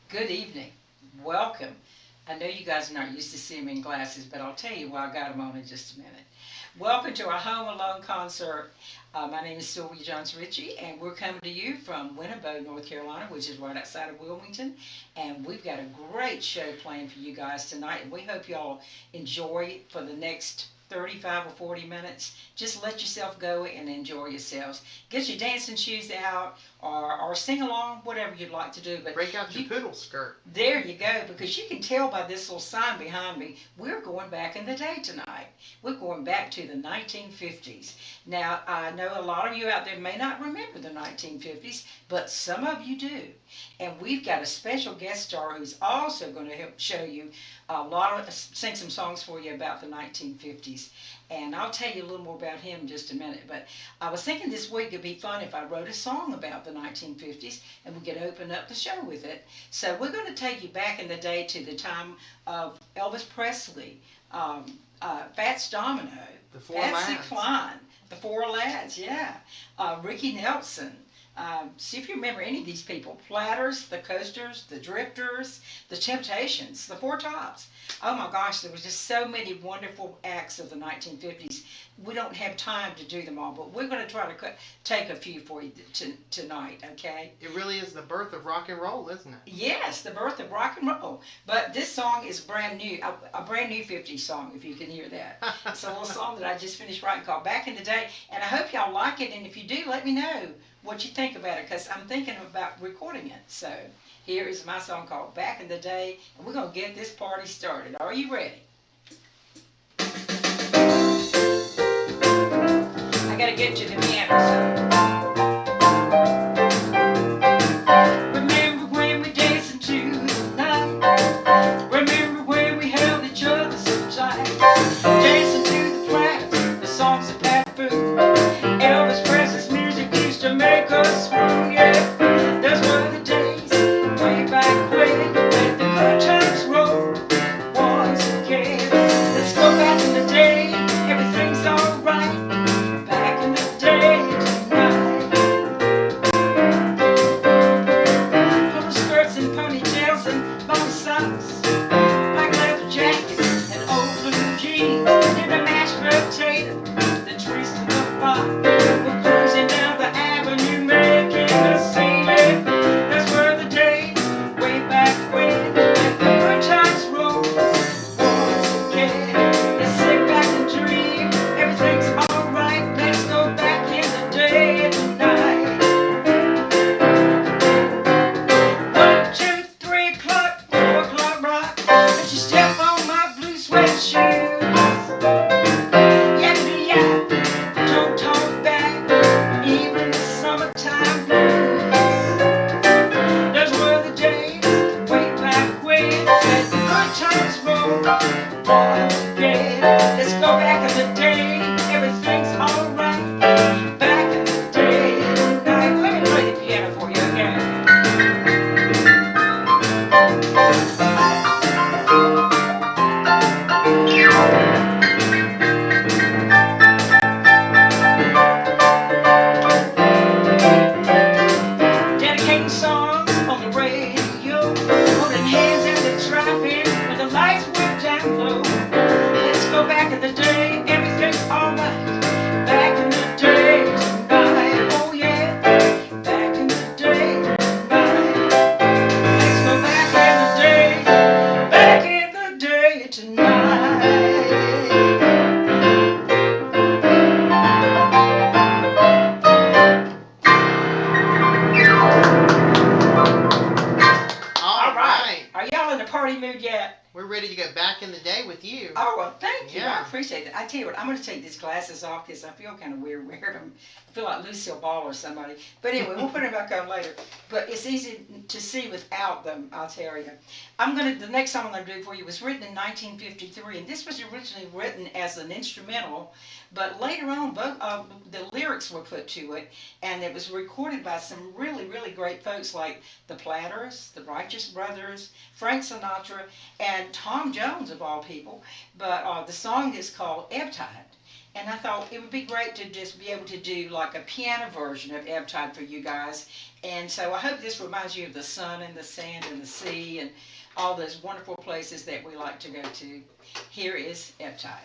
Good evening. Welcome. I know you guys are not used to seeing me in glasses, but I'll tell you why I got them on in just a minute. Welcome to our Home Alone concert. My name is Sylvia Johns Ritchie, and we're coming to you from Winnebago, North Carolina, which is right outside of Wilmington. And we've got a great show planned for you guys tonight, and we hope y'all enjoy it for the next 35 or 40 minutes. Just let yourself go and enjoy yourselves. Get your dancing shoes out or sing along, whatever you'd like to do. But break out your poodle skirt. There you go, because you can tell by this little sign behind me, we're going back in the day tonight. We're going back to the 1950s. Now, I know a lot of you out there may not remember the 1950s, but some of you do. And we've got a special guest star who's also going to help show you sing some songs for you about the 1950s. And I'll tell you a little more about him in just a minute. But I was thinking this week it'd be fun if I wrote a song about the 1950s and we could open up the show with it. So we're going to take you back in the day to the time of Elvis Presley, Fats Domino, Patsy Cline, the Four Lads, yeah, Ricky Nelson. See if you remember any of these people. Platters, the Coasters, the Drifters, the Temptations, the Four Tops. Oh my gosh, there was just so many wonderful acts of the 1950s. We don't have time to do them all, but we're going to try to take a few for you tonight, okay? It really is the birth of rock and roll, isn't it? Yes, the birth of rock and roll. But this song is brand new, a brand new 50s song, if you can hear that. It's a little song that I just finished writing called Back in the Day, and I hope y'all like it, and if you do, let me know what you think about it, because I'm thinking about recording it. So here is my song called Back in the Day, and we're going to get this party started. Are you ready? I got to get to the piano, so. Remember when we danced into the night? Remember when we held each other so tight? Dancing to the platters, the songs of Pat Boone. Elvis Presley's music used to make us swoon, yeah. Those were the days, way back when, let the good times roll once again. Let's go back in the day, everything's alright. Back in the day tonight. Purple skirts and ponytails and long socks, black leather jackets and old blue jeans, and a mashed potato, the trees to the pot. We're cruising down the avenue, making a scene. Yeah. Those were the days, way back when, let the good times roll once again. Let's sit back and dream, everything's alright. Let's go back in the day tonight. 1, 2, 3 o'clock, 4 o'clock rock. Let you step on my blue suede shoes. Yappity-yap, don't talk back, even the summertime blues. Those were the days, way back when, let the good times roll once again. Let's go back in the day, everything's alright. Back in the day tonight. Let me play the piano for you, okay? Dedicating songs on the radio, holding hands in the traffic when the lights went down low. Let's go back in the day, everything's alright. Back in the day tonight, oh yeah. Back in the day tonight. Let's go back in the day tonight. All right. Are y'all in the party mood yet? We're ready to go back in the day with you. Oh, well, thank you. Yeah. I appreciate it. I tell you what, I'm going to take these glasses off because I feel kind of weird wearing them. I feel like Lucille Ball or somebody. But anyway, we'll put them back on later. But it's easy to see without them, I'll tell you. The next song I'm going to do for you was written in 1953, and this was originally written as an instrumental, but later on, the lyrics were put to it, and it was recorded by some really, really great folks like the Platters, the Righteous Brothers, Frank Sinatra, and Tom Jones, of all people. But the song is called Ebb Tide. And I thought it would be great to just be able to do like a piano version of Ebb Tide for you guys. And so I hope this reminds you of the sun and the sand and the sea and all those wonderful places that we like to go to. Here is Ebb Tide.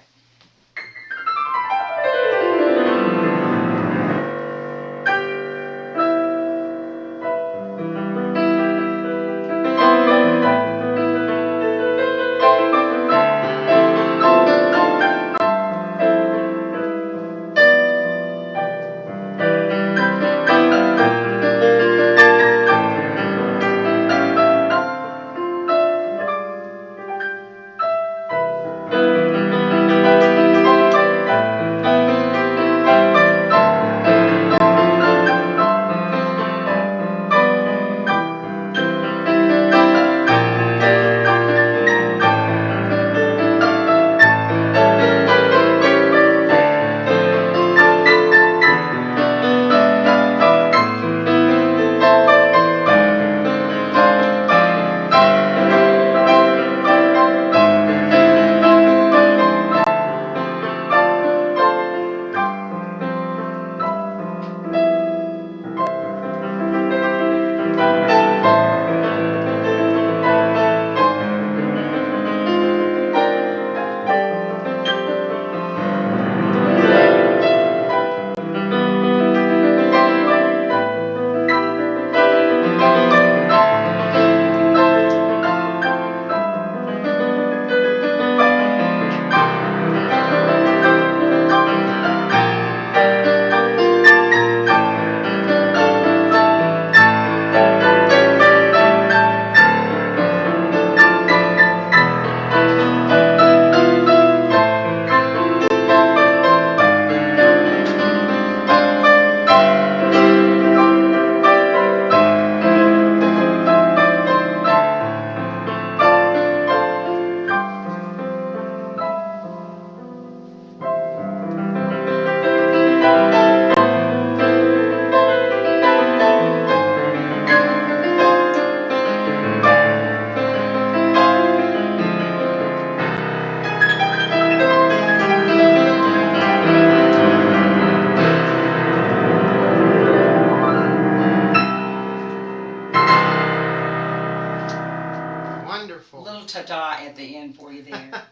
Wonderful. Little ta-da at the end for you there.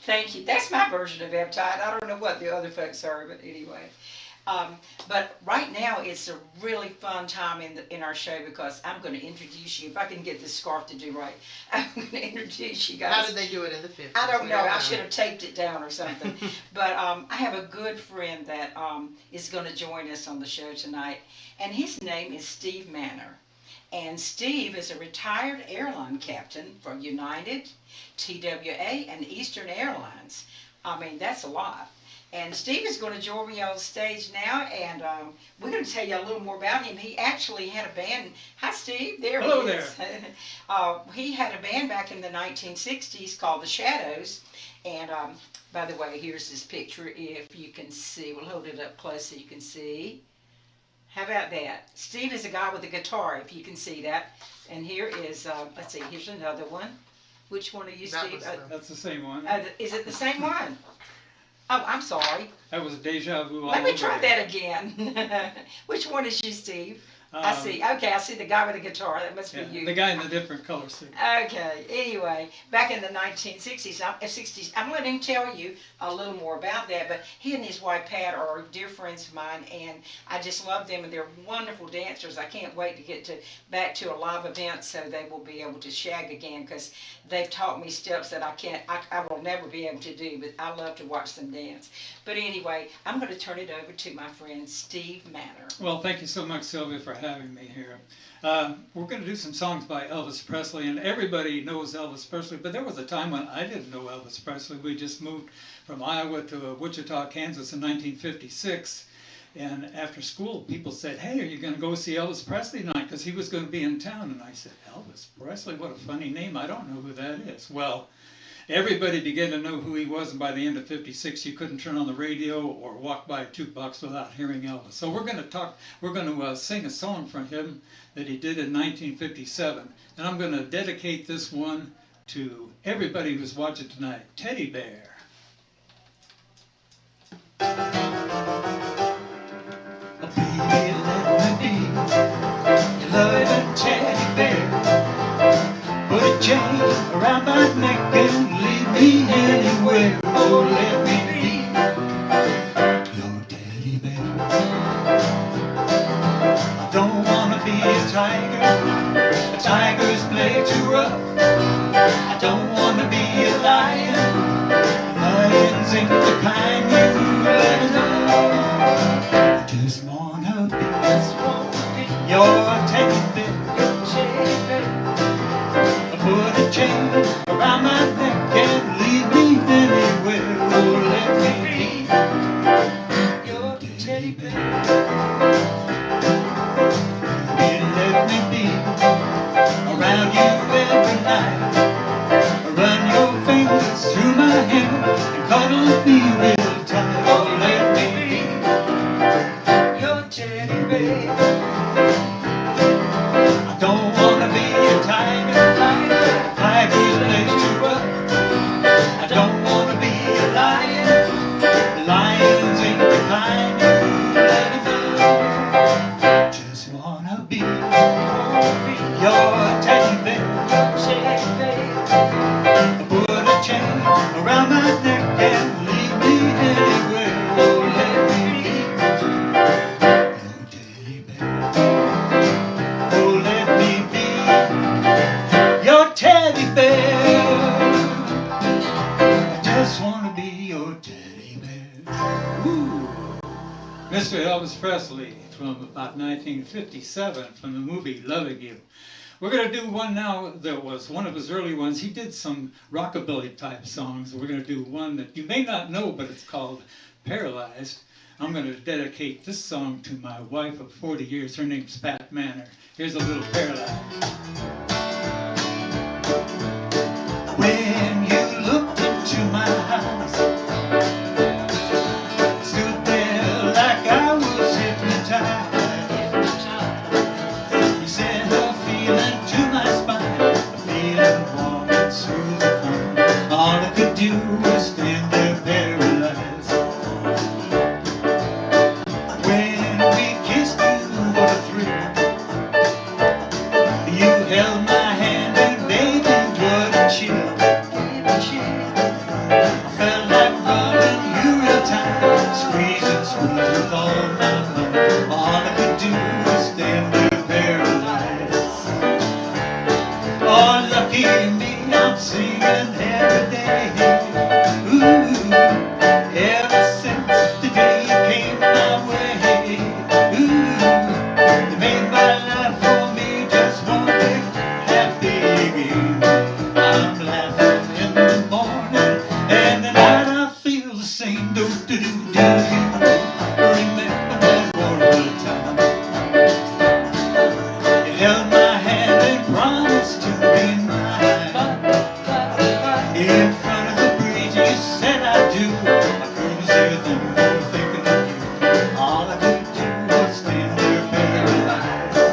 Thank you. That's my version of Ebb Tide. I don't know what the other folks are, but anyway. But right now it's a really fun time in our show because I'm going to introduce you. If I can get this scarf to do right, I'm going to introduce you guys. How did they do it in the 50s? I don't know. I should have taped it down or something. But I have a good friend that is going to join us on the show tonight, and his name is Steve Manor. And Steve is a retired airline captain for United, TWA, and Eastern Airlines. I mean, that's a lot. And Steve is going to join me on stage now, and we're going to tell you a little more about him. He actually had a band. Hi, Steve. There Hello he is. He had a band back in the 1960s called The Shadows. And by the way, here's his picture if you can see. We'll hold it up close so you can see. How about that? Steve is a guy with a guitar, if you can see that. And here is, let's see, here's another one. Which one are you, Steve? That's the same one. Is it the same one? Oh, I'm sorry. That was Deja Vu all Let me over try again. that again. Which one is you, Steve? I see. Okay, I see the guy with the guitar. That must Yeah, be you. the guy in the different color suit. Okay. Anyway, back in the 1960s, 60s, I'm letting him tell you a little more about that. But he and his wife Pat are dear friends of mine, and I just love them, and they're wonderful dancers. I can't wait to get back to a live event so they will be able to shag again because they've taught me steps that I will never be able to do. But I love to watch them dance. But anyway, I'm going to turn it over to my friend Steve Manor. Well, thank you so much, Sylvia, for having me here. We're going to do some songs by Elvis Presley, and everybody knows Elvis Presley, but there was a time when I didn't know Elvis Presley. We just moved from Iowa to Wichita, Kansas in 1956, and after school, people said, "Hey, are you going to go see Elvis Presley tonight?" Because he was going to be in town, and I said, "Elvis Presley? What a funny name. I don't know who that is." Well, everybody began to know who he was, and by the end of '56, you couldn't turn on the radio or walk by a jukebox without hearing Elvis. So we're going to sing a song from him that he did in 1957, and I'm going to dedicate this one to everybody who's watching tonight. Teddy Bear. chain around my neck and lead me anywhere. Oh, let me be your teddy bear. I don't wanna be a tiger. A tiger's play too rough. I don't wanna be a lion. Lions ain't the kind you let know. I just wanna be your teddy bear. Put a chain around my neck and lead me anywhere. Oh, let me be your teddy bear. Let me be around you every night. Run your fingers through my hair and cuddle me real tight. Oh, let me be your teddy bear. I don't wanna be a tiger. Tiger's legs too rough. I don't wanna be a lion. Lions ain't the kind you let go. Just wanna be your teddy bear. Put a chain around my neck and lead me anywhere. Oh, let me be your teddy bear. Oh, let me be your teddy bear. I just wanna be your teddy bear. Ooh. Mr. Elvis Presley from about 1957 from the movie Loving You. We're going to do one now that was one of his early ones. He did some rockabilly type songs. We're going to do one that you may not know, but it's called Paralyzed. I'm going to dedicate this song to my wife of 40 years. Her name's Pat Manor. Here's a little Paralyzed. When you looked into my eyes, stood there like I was hypnotized. You sent a feeling to my spine, a feeling warm and through the phone. All I could do was stand there paralyzed. When we kissed, you what a thrill. You held my hand and baby, what a chill. I felt like running you real tight, squeeze with all my might. All I could do was stand there paralyzed. Oh, lucky me, I'm singing every day. Ooh, ever since the day you came my way. Ooh, you made my life for me just one big happy game. I'm laughing in the morning and at night I feel the same. Do do do do. Remember that horrible time. You held my hand and promised to be mine. In front of the bridge you said I do. I couldn't say a thing for thinking of you. All I could do was stand there paralyzed.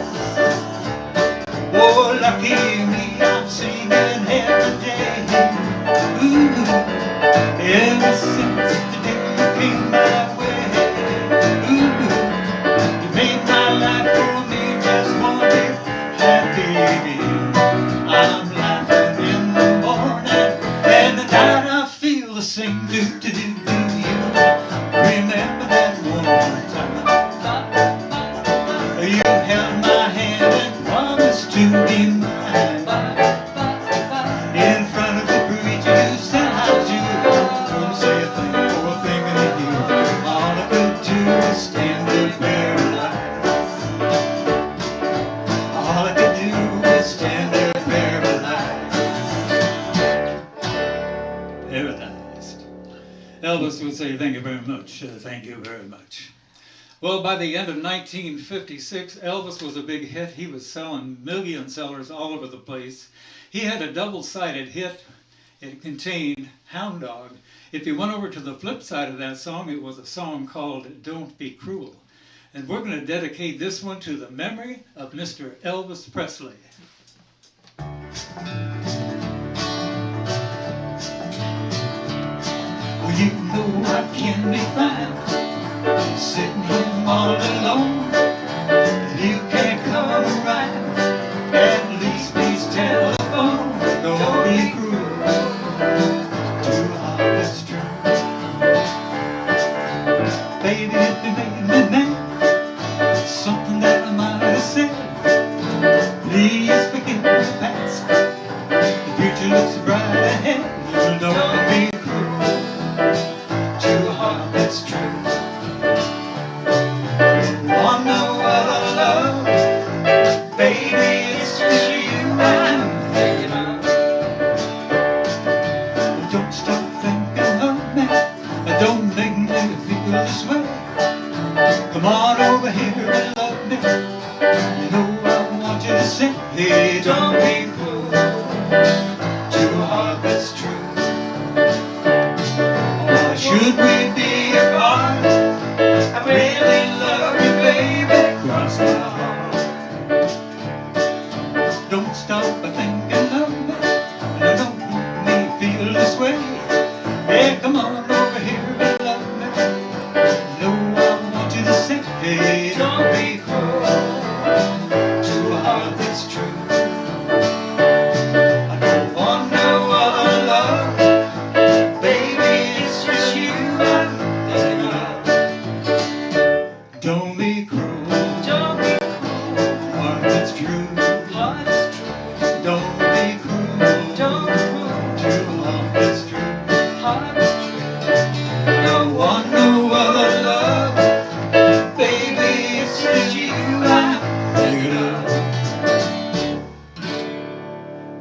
Oh, lucky me, I'm singing every day. Ooh, ever since the day you came my way. Ooh, you made my life for me just one big happy game. I'm laughing in the morning and at night I feel the same. Do do do do. You remember that one time you held my hand and promised to be mine. In front of the bridge you said I do. Couldn't say a thing for thinking of you. All I could do was stand there paralyzed. All I could do was stand there paralyzed. Paralyzed. Elvis would say, thank you very much. Thank you very much. Well, by the end of 1956, Elvis was a big hit. He was selling million sellers all over the place. He had a double-sided hit. It contained Hound Dog. If you went over to the flip side of that song, it was a song called Don't Be Cruel. And we're going to dedicate this one to the memory of Mr. Elvis Presley. Well, you know I can be fine, sitting home all alone. You can't come around, at least please telephone. don't be cruel to a heart that's true. Why should we be apart? I really love you, baby, cross my heart. Don't stop a thinking of me, no, don't make me feel this way. Hey, come on over here and love me. No, I want you to say, hey, don't be cruel to a heart that's true. I don't want no other love, baby, it's just you I'm thinking of. Don't be cruel, don't be cruel, heart that's true, heart that's true. Don't be cruel, don't be cruel to a heart that's true, heart that's true. I don't want no other love, baby, it's just you I'm thinking of.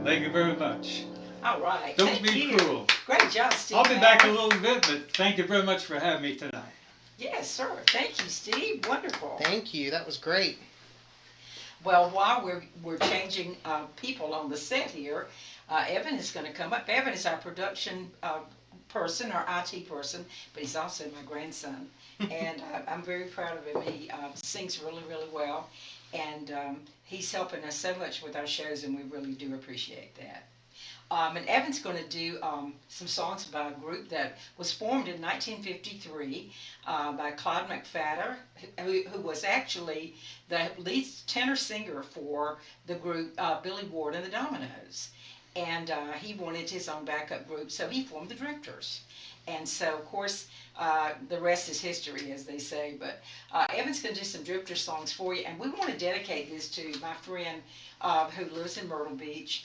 Thank you very much. All right. Don't Thank be you. cruel. Great job, Steve. I'll be back a Manor. little bit, but thank you very much for having me tonight. Yes, sir. Thank you, Steve. Wonderful. Thank you. That was great. Well, while we're changing people on the set here, Evan is going to come up. Evan is our production person, our IT person, but he's also my grandson, and I'm very proud of him. He sings really, really well, and he's helping us so much with our shows, and we really do appreciate that. And Evan's going to do some songs by a group that was formed in 1953 by Clyde McFadder, who was actually the lead tenor singer for the group Billy Ward and the Dominoes. And he wanted his own backup group, so he formed the Drifters. And so, of course, the rest is history, as they say. But Evan's going to do some Drifter songs for you, and we want to dedicate this to my friend who lives in Myrtle Beach,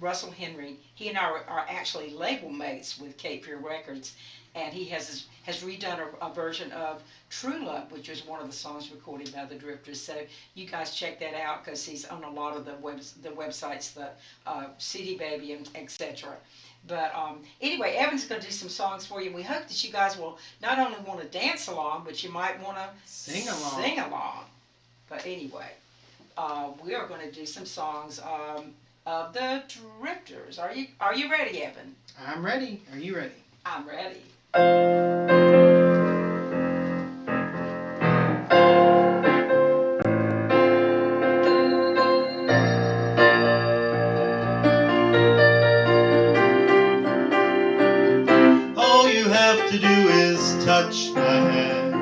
Russell Henry. He and I are actually label mates with Cape Fear Records, and he has redone a version of True Love, which was one of the songs recorded by the Drifters. So you guys check that out, because he's on a lot of the websites, the CD Baby and etc. But anyway, Evan's going to do some songs for you, and we hope that you guys will not only want to dance along, but you might want to Sing along. Sing along. But anyway, we are going to do some songs of the Drifters. Are you ready, Evan? I'm ready. Are you ready? I'm ready. All you have to do is touch my hand,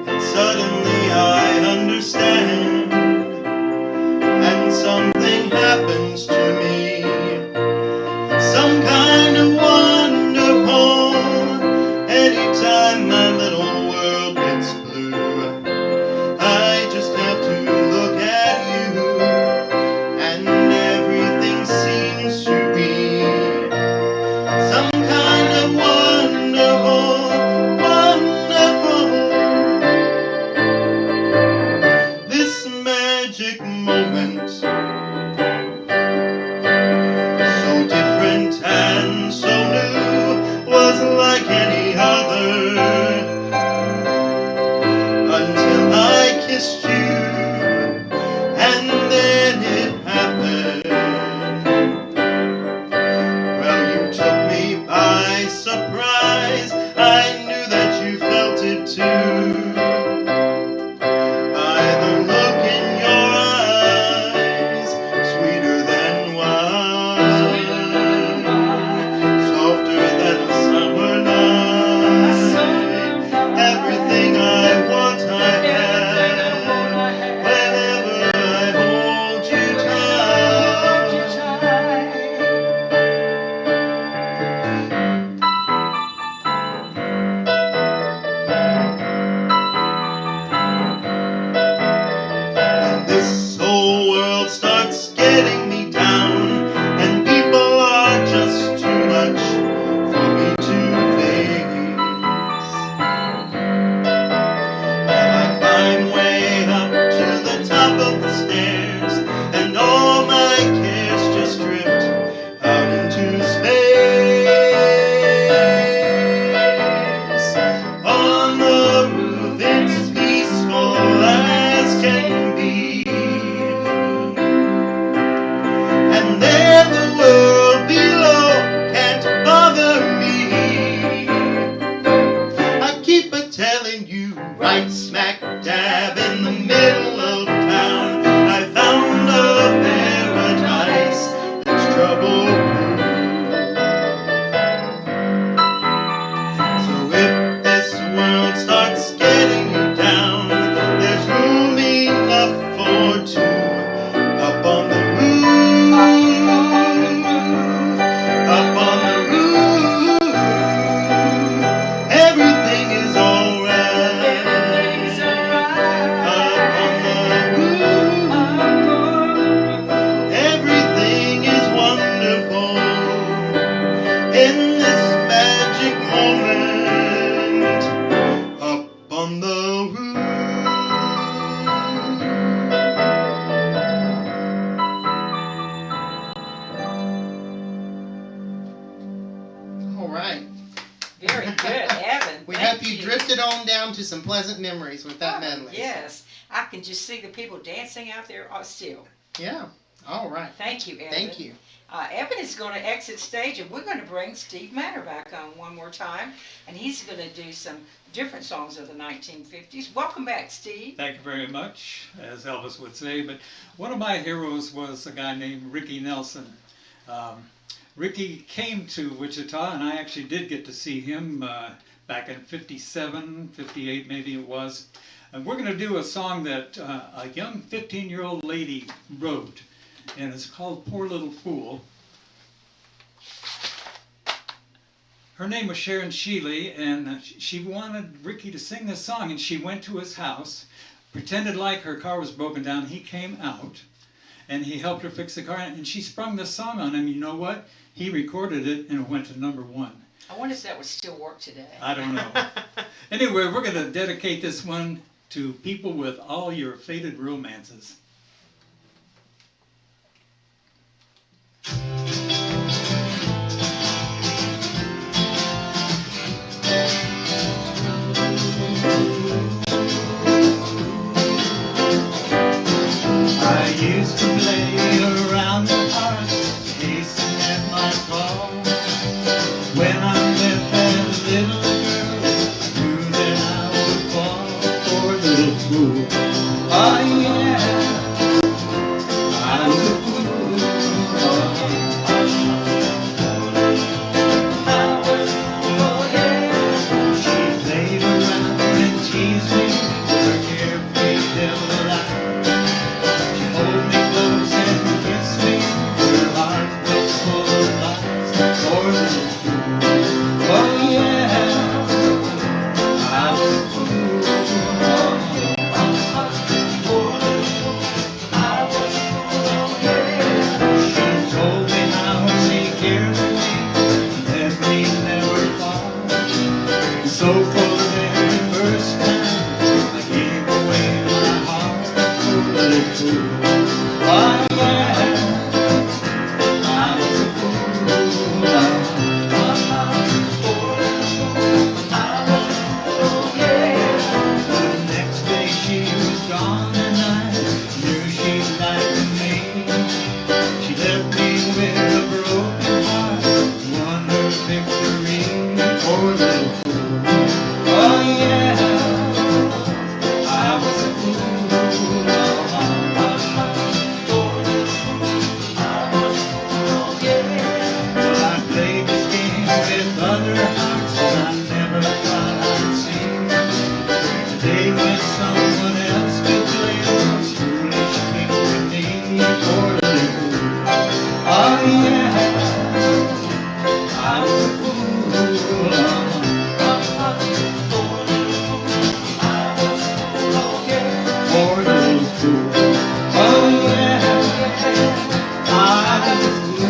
and suddenly I understand, and something happens to me, some kind of wonderful. Anytime my little world gets blue, I just have to look at you, and everything seems to be some kind of wonderful, wonderful. This magic moment, so different and so new, was like any other, until I kissed you, and then it happened. Well, you took me by surprise. I knew that you felt it too, by the look in your eyes, sweeter than wine, softer than a summer night. Everything I want, I have, whenever I hold you tight. When this whole world starts getting me down, and people are just too much for me to face, and I climb way up to the top of the stairs, and all my cares just drift out into space. On the roof, it's peaceful as can be. you drifted on down to some pleasant memories with that medley. Yes, I can just see the people dancing out there still. Yeah. All right. Thank you, Evan. Thank you. Evan is going to exit stage, and we're going to bring Steve Manor back on one more time, and he's going to do some different songs of the 1950s. Welcome back, Steve. Thank you very much, as Elvis would say. But one of my heroes was a guy named Ricky Nelson. Ricky came to Wichita, and I actually did get to see him back in 57, 58 maybe it was. And we're going to do a song that a young 15-year-old lady wrote, and it's called Poor Little Fool. Her name was Sharon Sheely, and she wanted Ricky to sing this song, and she went to his house, pretended like her car was broken down. He came out, and he helped her fix the car, and she sprung this song on him. You know what? He recorded it, and it went to #1. I wonder if that would still work today. I don't know. Anyway, we're going to dedicate this one to people with all your faded romances. I used to play around the park, chasing at my ball. When I'm with that little girl, I knew that I would fall. Poor little fool. Oh yeah, I was a fool. Oh yeah. She played around and teased me, her carefree devil eye. She hold me close and kiss me, her heart was full of lies. Poor little fool. Oh yeah, I was a fool. She told me how she cared for me, let me never fall. So for the very first time, I gave away my heart. Poor little fool. Oh yeah, I was a fool. The next day she was gone, and I knew she liked me. She left me with a broken heart, won her victory. Poor little fool. Oh yeah, I was a fool. Well, I played this game with other hearts that I never thought I'd see. Today when someone else could play those foolish things with me. Poor little fool. Oh yeah, I was a fool. Poor little fool. Oh yeah, I was a fool.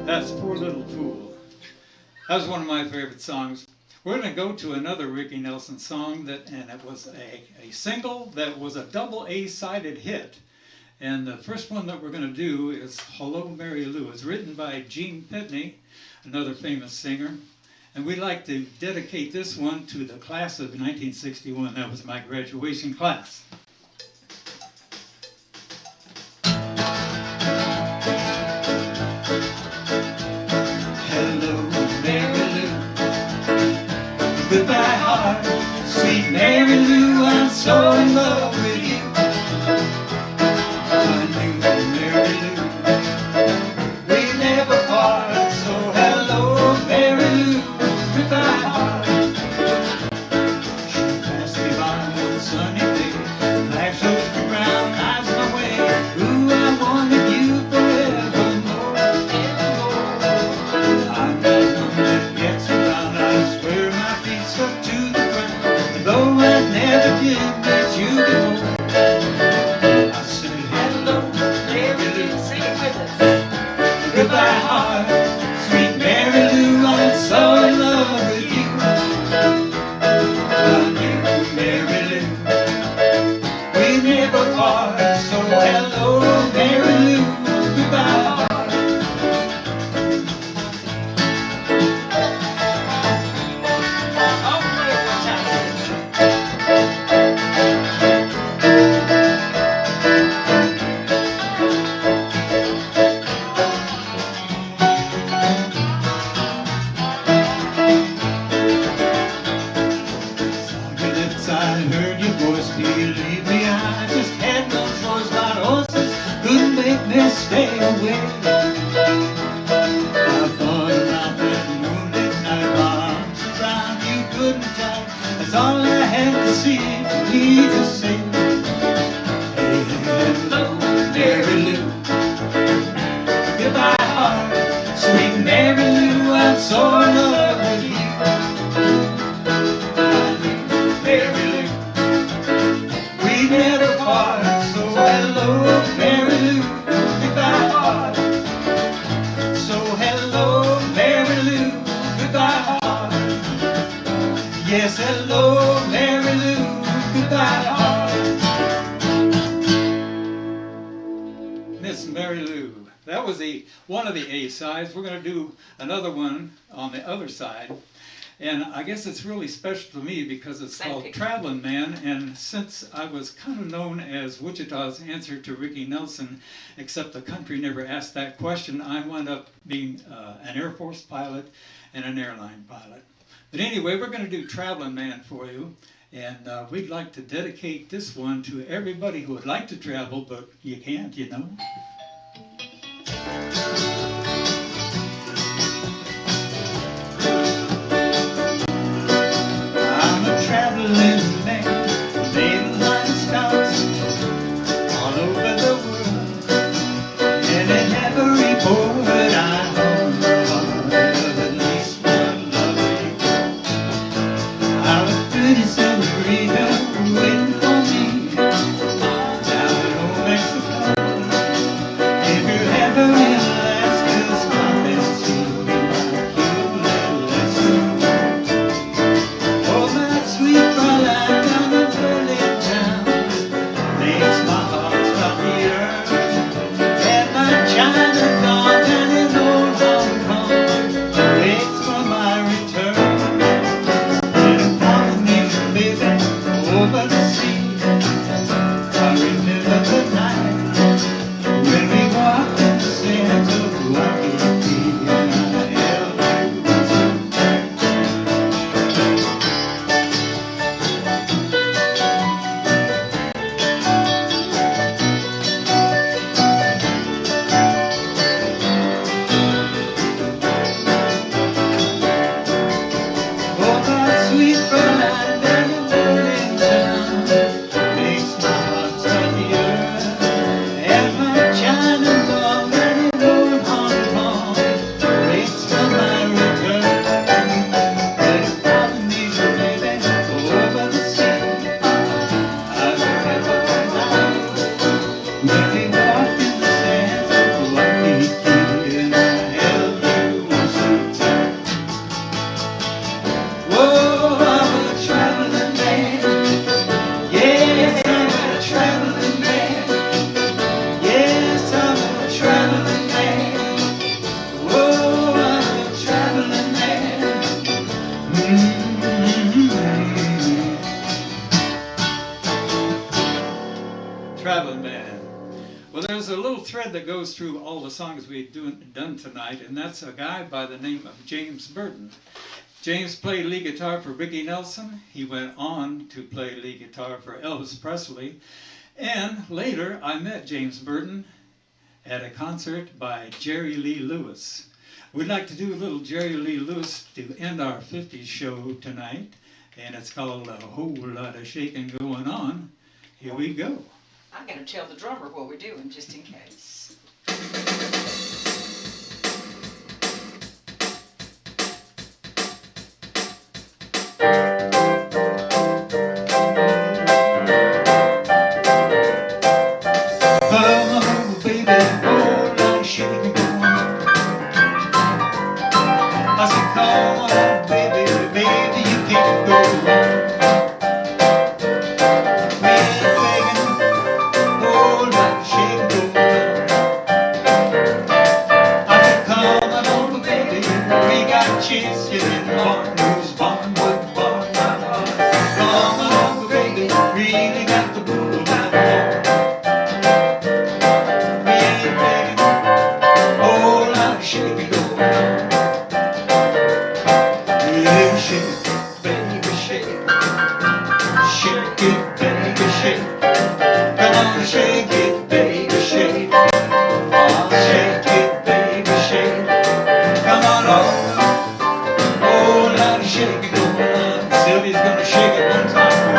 That's Poor Little Fool. That was one of my favorite songs. We're going to go to another Ricky Nelson song, and it was a single that was a double A-sided hit. And the first one that we're going to do is Hello, Mary Lou. It's written by Gene Pitney, another famous singer. And we'd like to dedicate this one to the class of 1961. That was my graduation class. Hello, Mary Lou. Goodbye, heart. Sweet Mary Lou, I'm so in love with you. I knew Mary Lou, we never part. So hello, Mary Lou. Goodbye, heart. She passed me by one sunny day, flashed those brown eyes my way. Ooh, I wanted you forevermore, evermore. I'm not one that gets around. I swear my feet stuck to the ground. And though I never did let you go, side. That's all I had to see for me to say. Hey, hello, Mary Lou. Goodbye, heart. Sweet Mary Lou, I'm so in love with you. Mary Lou, we never part. So hello, Mary Lou. Goodbye, heart. So hello, Mary Lou. Goodbye, heart. Yes, hello, Mary Lou. Goodbye, heart. Miss Mary Lou. That was one of the A sides. We're going to do another one on the other side. And I guess it's really special to me because it's called Traveling Man. And since I was kind of known as Wichita's answer to Ricky Nelson, except the country never asked that question, I wound up being an Air Force pilot and an airline pilot. But anyway, we're going to do Traveling Man for you. And we'd like to dedicate this one to everybody who would like to travel, but you can't, you know. I'm a traveling man, leaving my stops all over the world, and in every port I own the heart of at least one lovely girl. Our pretty senorita waiting for me down in old Mexico. If you're ever in Alaska's mountains, you'll be my cute little Eskimo. Oh, my sweet Fräulein down in Berlin town makes my heart stop beating. And my China dog and his old Hong Kong waits for my return. And a Polynesian baby over the sea. I remember the night when we walked in the sands of Waikiki, and I held you so tight. Oh, my sweet Fräulein down in Berlin town makes my heart stop beating. And my China dog and his old Hong Kong waits for my return. But a Polynesian baby over the sea. I remember the night when we walked in the sands of Waikiki, and I held you so tight. Whoa, I'm a traveling man. Yes, I'm a traveling man. Yes, I'm a traveling man. Whoa, I'm a traveling man. Traveling Man. Well, there's a little thread that goes through all the songs we've done tonight, and that's a guy by the name of James Burton. James played lead guitar for Ricky Nelson. He went on to play lead guitar for Elvis Presley. And later, I met James Burton at a concert by Jerry Lee Lewis. We'd like to do a little Jerry Lee Lewis to end our 50s show tonight. And it's called A Whole Lot of Shaking Going On. Here we go. I'm going to tell the drummer what we're doing just in case. Oh, baby, oh, like shaking going on. I said, come on, baby, baby, you can't go wrong. We ain't begging, oh, like shaking going on. I said, come on, baby, we got chicken in the barn, who's barn, what barn, my barn. Come on, baby, really got the bull by the horn. Shake it, yeah, shake it, baby, shake it. Shake it, baby, shake it. Come on, shake it, baby, shake it. Oh, shake it, baby, shake it. Come on, oh, oh, lot of shake it going on. Sylvia gonna shake it one time for you.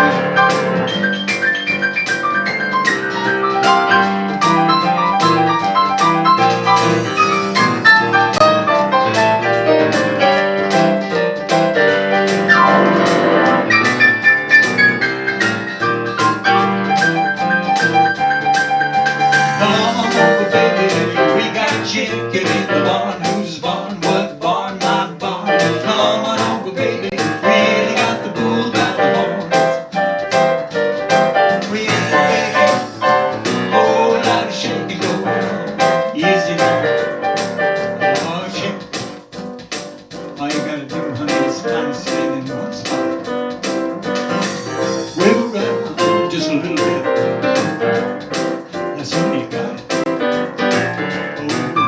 Come on over, baby, we got chicken in the barn. Whose barn? What barn? My barn. Come on over, baby, really got the bull by the horns. We baby, whole lot of shaking going on. Easy now, oh shake. All you gotta do, honey, is kind of stand in one spot. Wiggle around just a little bit. That's all you got. Oh,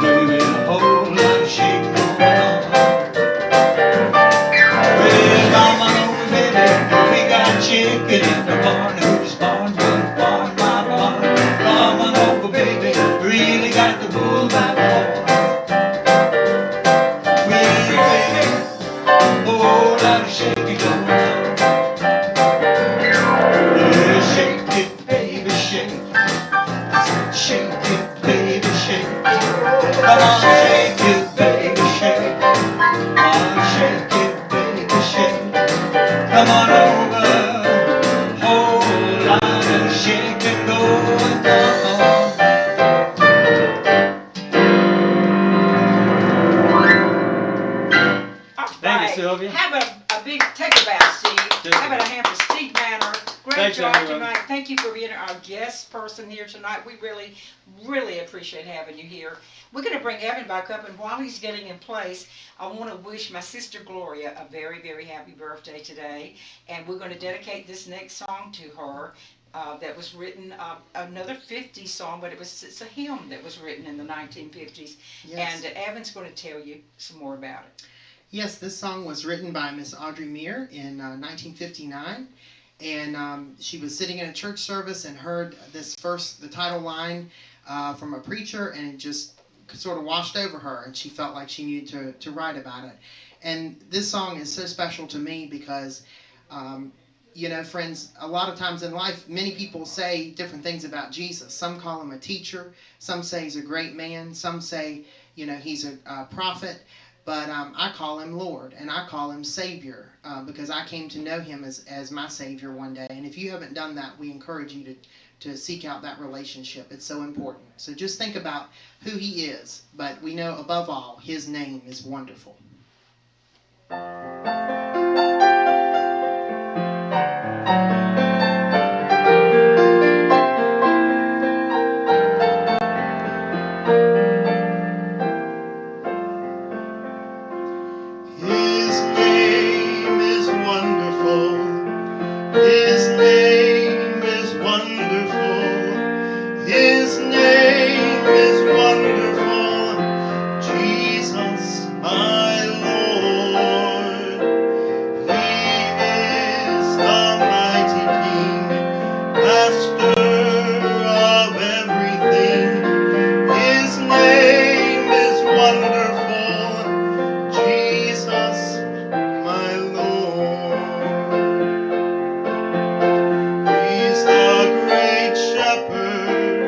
baby, a whole lot of shaking going on. Well, come on over, baby, we got chicken in the barn. Whose barn? What barn? My barn. Come on over, baby, really got the bull by the horns. Well, baby, a whole lot of shaking going on. Yeah, shake it, baby, shake. Shake it, baby, shake. Come on, shake it, baby, shake. Oh, shake it, baby, shake. Come on over, whole lot of shaking going on. All Thank you, right. Sylvia. Have a big take a bow, Steve. Take How a about a hand for Steve Manor? Great Thanks, job everyone. tonight. Thank you for being our guest person here tonight. We really, really appreciate having you here. We're going to bring Evan back up, and while he's getting in place, I want to wish my sister Gloria a very, very happy birthday today. And we're going to dedicate this next song to her. That was written, another 50s song, but it's a hymn that was written in the 1950s. Yes. And Evan's going to tell you some more about it. Yes, this song was written by Miss Audrey Meir in 1959. And she was sitting in a church service and heard the title line from a preacher, and it just sort of washed over her, and she felt like she needed to write about it. And this song is so special to me because, you know, friends, a lot of times in life, many people say different things about Jesus. Some call him a teacher, some say he's a great man, some say, you know, he's a prophet. But I call him Lord, and I call him Savior, because I came to know him as my Savior one day. And if you haven't done that, we encourage you to seek out that relationship. It's so important. So just think about who he is. But we know, above all, his name is wonderful. His name is wonderful. His name is wonderful. His name is wonderful. Jesus, my Lord. He is the mighty King, Master of everything. His name is wonderful. Jesus, my Lord. He's the great shepherd,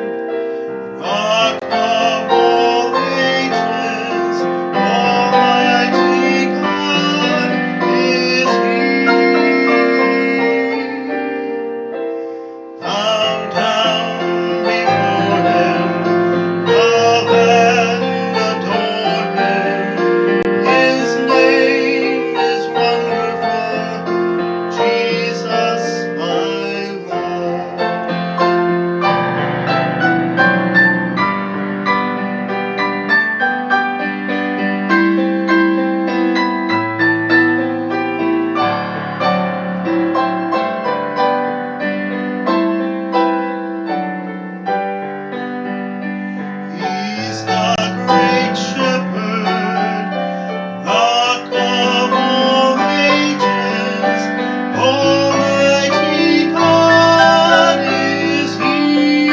rock of all ages, almighty God is he. Bow down before him, love and adore him. His name is wonderful, Jesus, my Lord. He's the great shepherd, rock of all ages, almighty God is he.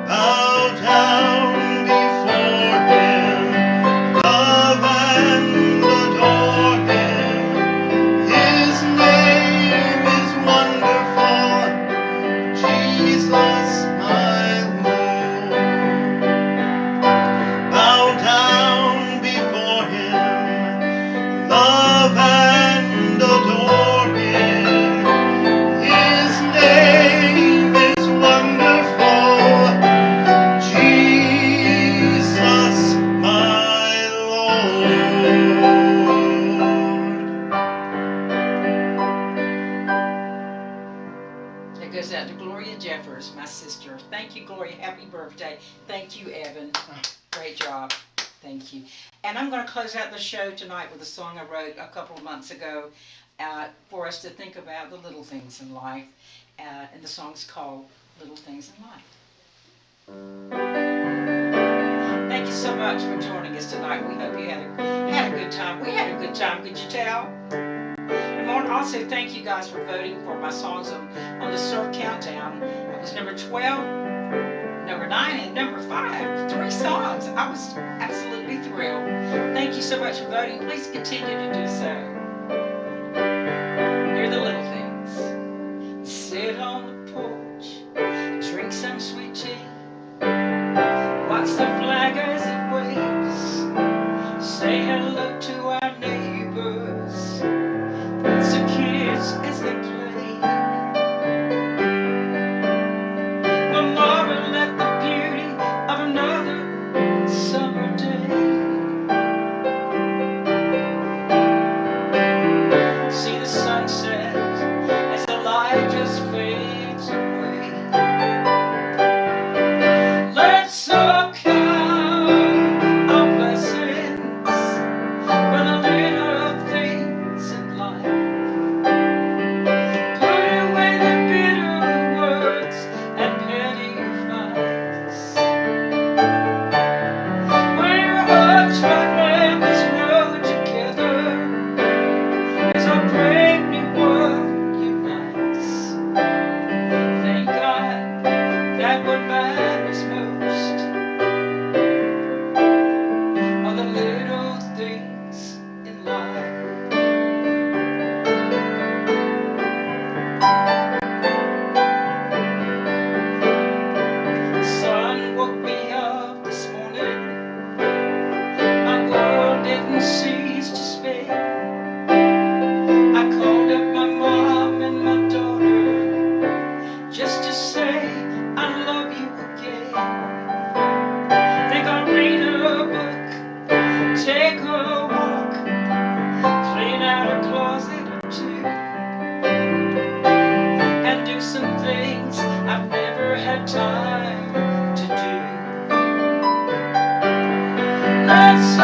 Bow down before him, love and adore him. goes out to Gloria Jeffers, my sister. Thank you, Gloria. Happy birthday. Thank you, Evan. Great job. Thank you. And I'm going to close out the show tonight with a song I wrote a couple of months ago for us to think about the little things in life. And the song's called Little Things in Life. Thank you so much for joining us tonight. We hope you had a good time. We had a good time, could you tell? I want to also thank you guys for voting for my songs on the Surf Countdown. It was number 12, number 9, and number 5. 3 songs. I was absolutely thrilled. Thank you so much for voting. Please continue to do so. Here are the little things. Sit on the porch, drink some sweet tea, watch the flag as it waves, say hello to our neighbors, the kids as they play. We'll marvel at the beauty of another summer day. See the sunset as the light just fades away. Let's all count our blessings for the little things in life. Time to do. Let's